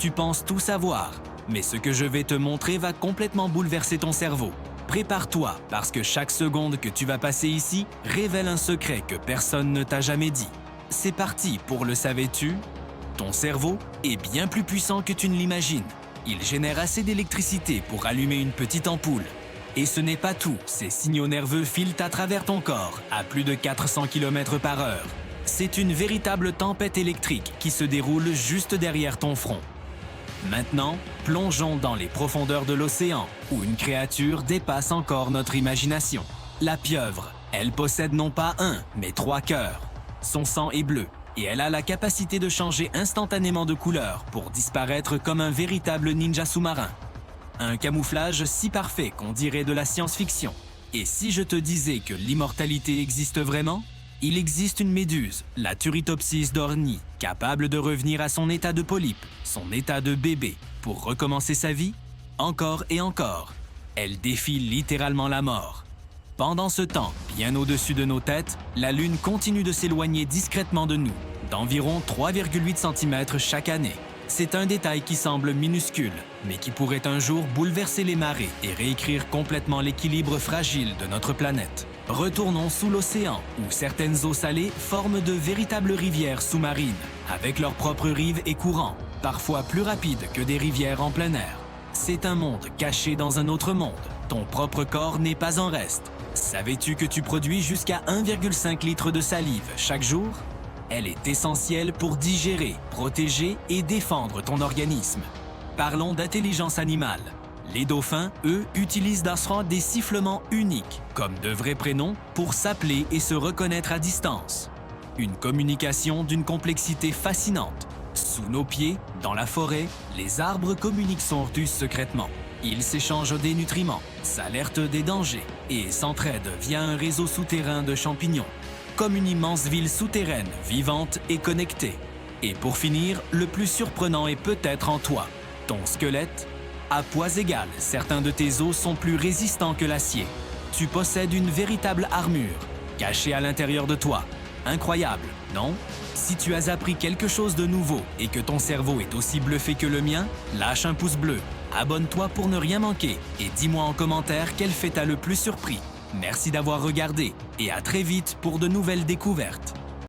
tu penses tout savoir, mais ce que je vais te montrer va complètement bouleverser ton cerveau. Prépare-toi, parce que chaque seconde que tu vas passer ici révèle un secret que personne ne t'a jamais dit. C'est parti pour le savais-tu? Ton cerveau est bien plus puissant que tu ne l'imagines. Il génère assez d'électricité pour allumer une petite ampoule. Et ce n'est pas tout, ces signaux nerveux filent à travers ton corps à plus de 400 km/h. C'est une véritable tempête électrique qui se déroule juste derrière ton front. Maintenant, plongeons dans les profondeurs de l'océan, où une créature dépasse encore notre imagination. La pieuvre, elle possède non pas un, mais 3 cœurs. Son sang est bleu, et elle a la capacité de changer instantanément de couleur pour disparaître comme un véritable ninja sous-marin. Un camouflage si parfait qu'on dirait de la science-fiction. Et si je te disais que l'immortalité existe vraiment? Il existe une méduse, la Turritopsis d'Orny, capable de revenir à son état de polype, son état de bébé, pour recommencer sa vie, encore et encore. Elle défie littéralement la mort. Pendant ce temps, bien au-dessus de nos têtes, la Lune continue de s'éloigner discrètement de nous, d'environ 3,8 cm chaque année. C'est un détail qui semble minuscule, mais qui pourrait un jour bouleverser les marées et réécrire complètement l'équilibre fragile de notre planète. Retournons sous l'océan, où certaines eaux salées forment de véritables rivières sous-marines, avec leurs propres rives et courants, parfois plus rapides que des rivières en plein air. C'est un monde caché dans un autre monde. Ton propre corps n'est pas en reste. Savais-tu que tu produis jusqu'à 1,5 litre de salive chaque jour? Elle est essentielle pour digérer, protéger et défendre ton organisme. Parlons d'intelligence animale. Les dauphins, eux, utilisent des sifflements uniques, comme de vrais prénoms, pour s'appeler et se reconnaître à distance. Une communication d'une complexité fascinante. Sous nos pieds, dans la forêt, les arbres communiquent sourdus secrètement. Ils s'échangent des nutriments, s'alertent des dangers et s'entraident via un réseau souterrain de champignons. Comme une immense ville souterraine, vivante et connectée. Et pour finir, le plus surprenant est peut-être en toi, ton squelette. À poids égal, certains de tes os sont plus résistants que l'acier. Tu possèdes une véritable armure, cachée à l'intérieur de toi. Incroyable, non? Si tu as appris quelque chose de nouveau et que ton cerveau est aussi bluffé que le mien, lâche un pouce bleu, abonne-toi pour ne rien manquer et dis-moi en commentaire quel fait t'a le plus surpris. Merci d'avoir regardé et à très vite pour de nouvelles découvertes.